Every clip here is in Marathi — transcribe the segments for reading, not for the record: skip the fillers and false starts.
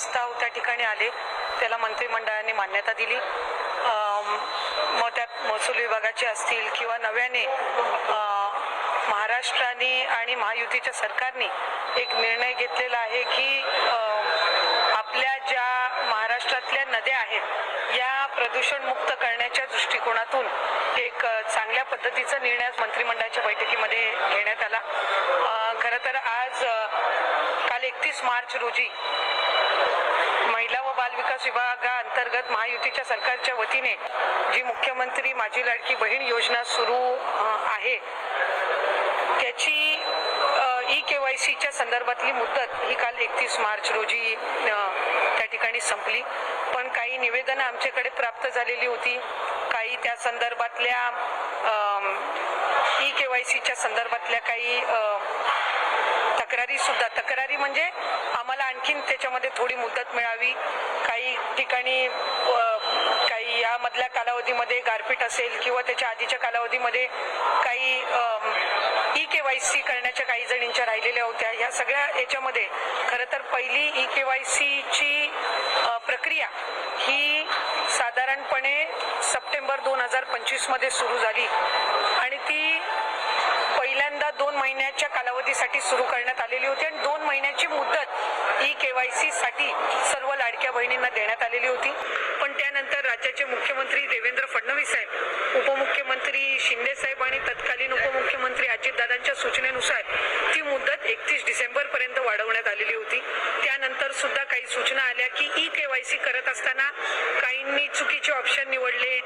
प्रस्ताव त्या ठिकाणी आले, त्याला मंत्रिमंडळाने मान्यता दिली। मग त्यात महसूल विभागाचे असतील किंवा नव्याने महाराष्ट्राने आणि महायुतीच्या सरकारने एक निर्णय घेतलेला आहे की आपल्या ज्या महाराष्ट्रातल्या नद्या आहेत या प्रदूषण मुक्त करण्याच्या दृष्टिकोनातून एक चांगल्या पद्धतीचा निर्णय आज मंत्रिमंडळाच्या बैठकीमध्ये घेण्यात आला। खरं तर आज काल 31 मार्च रोजी महिला व बाल विकास विभागाअंतर्गत महायुतीच्या सरकारच्या वतीने जी मुख्यमंत्री माझी लाडकी बहीण योजना सुरू आहे त्याची KYCच्या संदर्भातली मुदत ही काल 31 मार्च रोजी त्या ठिकाणी संपली। पण काही निवेदनं आमच्याकडे प्राप्त झालेली होती, काही त्या संदर्भातल्या KYCच्या संदर्भातल्या काही तक्रारी म्हणजे आम्हाला आणखीन त्याच्यामध्ये थोडी मुदत मिळावी, काही ठिकाणी काही यामधल्या कालावधीमध्ये गारपीट असेल किंवा त्याच्या आधीच्या कालावधीमध्ये काही KYC करण्याच्या काही जणींच्या राहिलेल्या होत्या। ह्या सगळ्या याच्यामध्ये खरं तर पहिली KYCची प्रक्रिया ही साधारणपणे सप्टेंबर 2025 मध्ये सुरू झाली आणि ती पहिल्यांदा 2 महिन्याच्या कालावधीसाठी सुरू करण्यात आलेली होती आणि 2 महिन्याची मुदत KYC साठी सर्व लाडक्या बहिणींना देण्यात आलेली होती। पण त्यानंतर राज्याचे मुख्यमंत्री देवेंद्र फडणवीस साहेब, उपमुख्यमंत्री शिंदे साहेब आणि तत्कालीन उपमुख्यमंत्री अजितदादांच्या सूचनेनुसार ती मुदत 31 डिसेंबर पर्यंत वाढवण्यात आलेली होती। त्यानंतर सुद्धा काही सूचना आल्या की KYC करत असताना काहींनी चुकीचे ऑप्शन निवडले,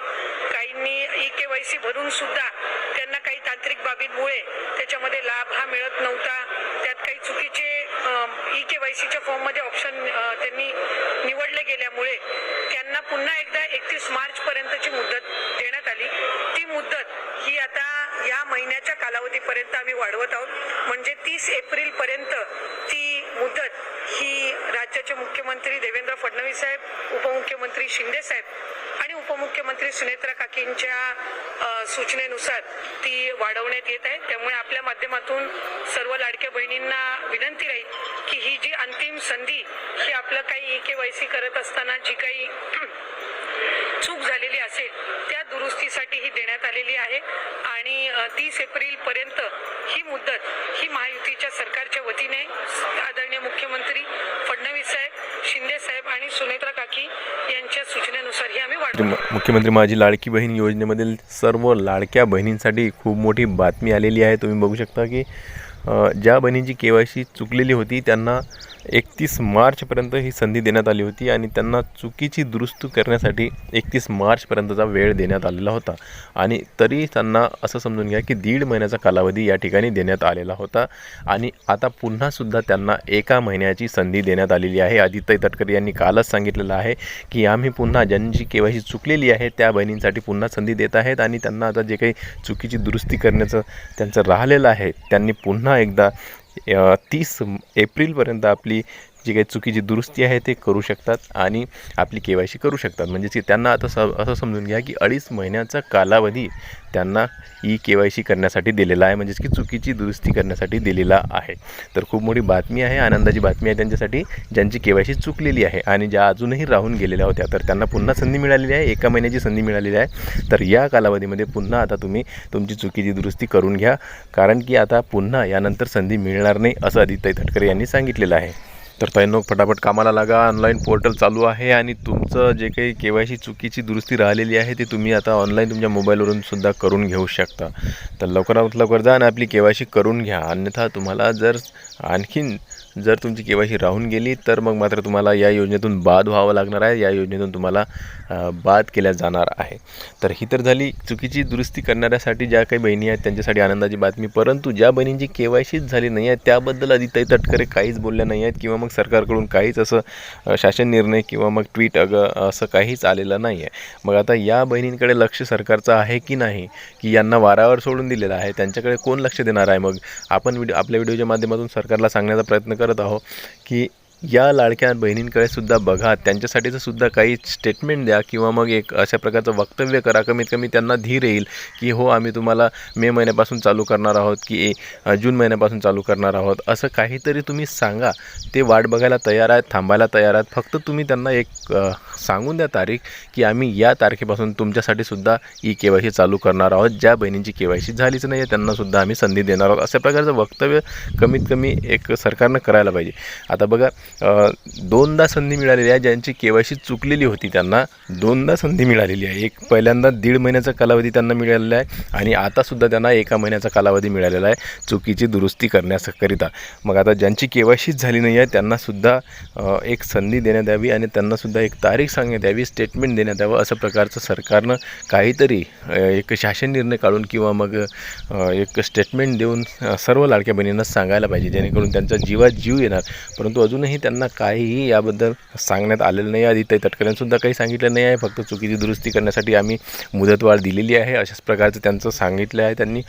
काहींनी KYC भरून सुद्धा त्यांना काही तांत्रिक बाबींमुळे त्याच्यामध्ये लाभ हा मिळत नव्हता, त्यात काही चुकीचे KYCच्या फॉर्ममध्ये ऑप्शन त्यांनी निवडले गेल्यामुळे त्यांना पुन्हा एकदा 31 मार्च पर्यंतची मुदत देण्यात आली। ती मुदत ही आता या महिन्याच्या कालावधीपर्यंत आम्ही वाढवत आहोत, म्हणजे 30 एप्रिल पर्यंत ती मुदत ही राज्याचे मुख्यमंत्री देवेंद्र फडणवीस साहेब, उपमुख्यमंत्री शिंदे साहेब आणि उपमुख्यमंत्री सुनेत्रा काकींच्या सूचनेनुसार ती वाढवण्यात येत आहे। त्यामुळे आपल्या माध्यमातून सर्व लाडक्या बहिणींना विनंती राहील की ही जी अंतिम संधी ही आपलं काही KYC करत असताना जी काही चूक झालेली असेल त्या दुरुस्तीसाठी ही देण्यात आलेली आहे आणि 30 एप्रिल पर्यंत ही मुदत ही महायुतीच्या सरकारच्या वतीने आदरणीय मुख्यमंत्री फडणवीस साहेब, शिंदे साहेब आणि सुनेत्रा काकी यांच्या सूचनेनुसार ही आम्ही वाढवतो। मुख्यमंत्री माझी लाडकी बहीण योजनेमधील सर्व लाडक्या बहिणींसाठी खूप मोठी बातमी आलेली आहे। तुम्ही बघू शकता की ज्या बहिणींची KYC चुकलेली होती त्यांना 31 मार्चपर्यंत ही संधी देण्यात आली होती आणि त्यांना चुकीची दुरुस्ती करण्यासाठी 31 मार्चपर्यंतचा वेळ देण्यात आलेला होता आणि तरी त्यांना असं समजून घ्या की 1.5 महिन्याचा कालावधी या ठिकाणी देण्यात आलेला होता आणि आता पुन्हासुद्धा त्यांना 1 महिन्याची संधी देण्यात आलेली आहे। आदित्य तटकरे यांनी कालच सांगितलेलं आहे की आम्ही पुन्हा ज्यांची KYC चुकलेली आहे त्या बहिणींसाठी पुन्हा संधी देत आहेत आणि त्यांना आता जे काही चुकीची दुरुस्ती करण्याचं त्यांचं राहिलेलं आहे त्यांनी पुन्हा एकदा 30 एप्रिलपर्यंत आपली जी काही चुकीची दुरुस्ती आहे ते करू शकतात आणि आपली KYC करू शकतात। म्हणजे की त्यांना आता असं समजून घ्या की 2.5 महिन्याचा कालावधी त्यांना KYC करण्यासाठी दिलेला आहे, म्हणजेच की चुकीची दुरुस्ती करण्यासाठी दिलेला आहे। तर खूप मोठी बातमी आहे, आनंदाची बातमी आहे त्यांच्यासाठी ज्यांची KYC चुकलेली आहे आणि ज्या अजूनही राहून गेलेल्या होत्या तर त्यांना पुन्हा संधी मिळालेली आहे, 1 महिन्याची संधी मिळालेली आहे। तर या कालावधीमध्ये पुन्हा आता तुम्ही तुमची चुकीची दुरुस्ती करून घ्या, कारण की आता पुन्हा यानंतर संधी मिळणार नाही असं आदित्य तटकरे यांनी सांगितलेलं आहे। तर ताईंनो फटाफट कामाला लागा, ऑनलाईन पोर्टल चालू आहे आणि तुमचं जे काही KYC चुकीची दुरुस्ती राहिलेली आहे ते तुम्ही आता ऑनलाईन तुमच्या मोबाईलवरून सुद्धा करून घेऊ शकता। तर लवकरात लवकर जा आणि आपली KYC करून घ्या, अन्यथा तुम्हाला आणखीन जर तुमची KYC राहून गेली तर मग मात्र तुम्हाला या योजनेतून बाद व्हावं लागणार आहे, या योजनेतून तुम्हाला बाद केल्या जाणार आहे। तर ही तर झाली चुकीची दुरुस्ती करणाऱ्यासाठी ज्या काही बहिणी आहेत त्यांच्यासाठी आनंदाची बातमी, परंतु ज्या बहिणींची KYCच झाली नाही आहे त्याबद्दल आदित्य तटकरे काहीच बोलल्या नाही आहेत किंवा मग सरकारकडून काहीच असं शासन निर्णय किंवा मग ट्विट असं काहीच आलेलं नाही आहे। मग आता या बहिणींकडे लक्ष सरकारचं आहे की नाही, की यांना वारावर सोडून दिलेलं आहे, त्यांच्याकडे कोण लक्ष देणार आहे? मग आपण आपल्या व्हिडिओच्या माध्यमातून सरकारला सांगण्याचा प्रयत्न करत आहोत की या लाडक्या बहिणींकडे सुद्धा बघा, त्यांच्यासाठीचं सुद्धा काही स्टेटमेंट द्या किंवा मग एक अशा प्रकारचं वक्तव्य करा. कमीत कमी त्यांना धीर येईल की हो, आम्ही तुम्हाला मे महिन्यापासून चालू करणार आहोत की जून महिन्यापासून चालू करणार आहोत, असं काहीतरी तुम्ही सांगा. ते वाट बघायला तयार आहेत, थांबायला तयार आहेत. फक्त तुम्ही त्यांना एक सांगून द्या तारीख की आम्ही या तारखेपासून तुमच्यासाठी सुद्धा KYC चालू करणार आहोत. ज्या बहिणींची KYC झालीच नाही आहे त्यांनासुद्धा आम्ही संधी देणार आहोत. अशा प्रकारचं वक्तव्य कमीत कमी एक सरकारनं करायला पाहिजे. आता बघा, दोनदा संधी मिळालेली आहे. ज्यांची KYC चुकलेली होती त्यांना दोनदा संधी मिळालेली आहे. एक पहिल्यांदा 1.5 महिन्याचा कालावधी त्यांना मिळालेला आहे आणि आतासुद्धा त्यांना 1 महिन्याचा कालावधी मिळालेला आहे चुकीची दुरुस्ती करण्याकरिता. मग आता ज्यांची KYCच झाली नाही आहे त्यांनासुद्धा एक संधी देण्यात यावी आणि त्यांनासुद्धा एक तारीख सांगण्यात यावी, स्टेटमेंट देण्यात यावं. असं प्रकारचं सरकारनं काहीतरी एक शासन निर्णय काढून किंवा मग एक स्टेटमेंट देऊन सर्व लाडक्या बहिणींना सांगायला पाहिजे, जेणेकरून त्यांचा जीवात जीव येणार. परंतु अजूनही त्यांना काहीही याबद्दल सांगण्यात आलेलं नाही. आदित्य तटकरेंसुद्धा काही सांगितलं नाही आहे. फक्त चुकीची दुरुस्ती करण्यासाठी आम्ही मुदतवाढ दिलेली आहे अशाच प्रकारचं त्यांचं सांगितलं आहे त्यांनी.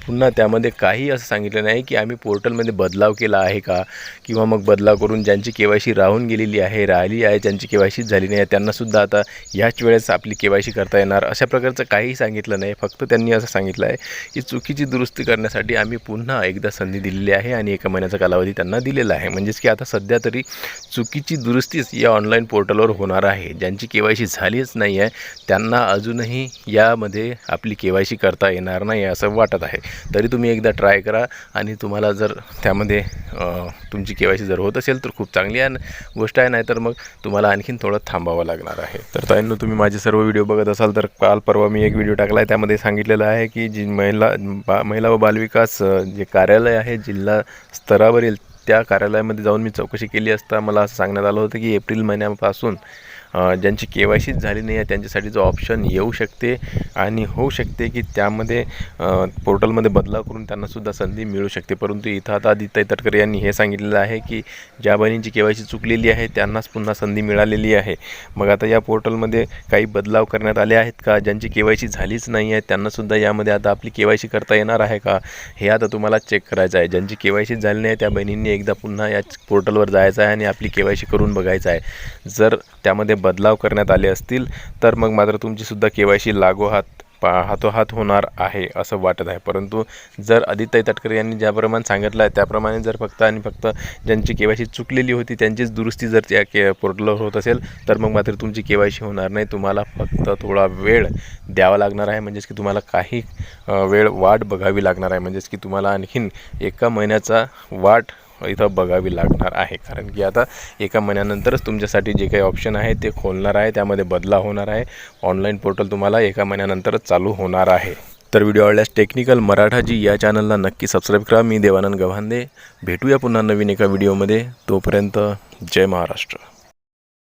पुन्हा त्यामध्ये काही असं सांगितलं नाही की आम्ही पोर्टलमध्ये बदलाव केला आहे का, किंवा मग बदलाव करून ज्यांची KYC राहून गेलेली आहे, राहिली आहे, ज्यांची KYC झाली नाही आहे त्यांनासुद्धा आता याच वेळेस आपली KYC करता येणार, अशा प्रकारचं काहीही सांगितलं नाही. फक्त त्यांनी असं सांगितलं आहे की चुकीची दुरुस्ती करण्यासाठी आम्ही पुन्हा एकदा संधी दिलेली आहे आणि 1 महिन्याचा कालावधी त्यांना दिलेला आहे. म्हणजेच की आता सध्या तरी चुकीची दुरुस्तीच या ऑनलाईन पोर्टलवर होणार आहे. ज्यांची KYC झालीच नाही आहे त्यांना अजूनही यामध्ये आपली KYC करता येणार नाही असं वाटत आहे. तरी तुम्ही एकदा ट्राय करा आणि तुम्हाला जर त्यामध्ये तुमची KYC जर होत असेल तर खूप चांगली गोष्ट आहे, नाहीतर मग तुम्हाला आणखीन थोडं थांबावं लागणार आहे. तर ताईंनो, तुम्ही माझे सर्व व्हिडिओ बघत असाल तर काल परवा मी एक व्हिडिओ टाकला आहे. त्यामध्ये सांगितलेलं आहे की जी महिला व बालविकास जे कार्यालय आहे जिल्हा स्तरावरील, त्या कार्यालयामध्ये जाऊन मी चौकशी केली असता मला असं सांगण्यात आलं होतं की एप्रिल महिन्यापासून ज्यांची KYC झाली नाही आहे त्यांच्यासाठी जो ऑप्शन येऊ शकते आणि होऊ शकते की त्यामध्ये पोर्टलमध्ये बदलाव करून त्यांनासुद्धा संधी मिळू शकते. परंतु इथं आता आदित्य तटकरे यांनी हे सांगितलेलं आहे की ज्या बहिणींची KYC चुकलेली आहे त्यांनाच पुन्हा संधी मिळालेली आहे. मग आता या पोर्टलमध्ये काही बदलाव करण्यात आले आहेत का, ज्यांची KYC झालीच नाही आहे त्यांनासुद्धा यामध्ये आता आपली KYC करता येणार आहे का, हे आता तुम्हाला चेक करायचं आहे. ज्यांची KYC झाली नाही त्या बहिणींनी एकदा पुन्हा या पोर्टलवर जायचं आहे आणि आपली KYC करून बघायचं आहे. जर त्यामध्ये बदलाव करण्यात आले असतील तर मग मात्र तुमचीसुद्धा KYC हातोहात होणार आहे असं वाटत आहे. परंतु जर आदित्य तटकरे यांनी ज्याप्रमाणे सांगितलं आहे त्याप्रमाणे जर फक्त आणि फक्त ज्यांची KYC चुकलेली होती त्यांचीच दुरुस्ती जर त्या पोर्टलवर होत असेल तर मग मात्र तुमची KYC होणार नाही. तुम्हाला फक्त थोडा वेळ द्यावा लागणार आहे. म्हणजेच की तुम्हाला काही वेळ वाट बघावी लागणार आहे. म्हणजेच की तुम्हाला आणखीन 1 महिन्याचा वाट इथं बघावी लागणार आहे. कारण की आता 1 महिन्यानंतरच तुमच्यासाठी जे काही ऑप्शन आहे ते खोलणार आहे, त्यामध्ये बदलाव होणार आहे. ऑनलाईन पोर्टल तुम्हाला 1 महिन्यानंतरच चालू होणार आहे. तर व्हिडिओ आवडल्यास टेक्निकल मराठाजी या चॅनलला नक्की सबस्क्राईब करा. मी देवानंद गव्हांदे. भेटूया पुन्हा नवीन एका व्हिडिओमध्ये. तोपर्यंत जय महाराष्ट्र.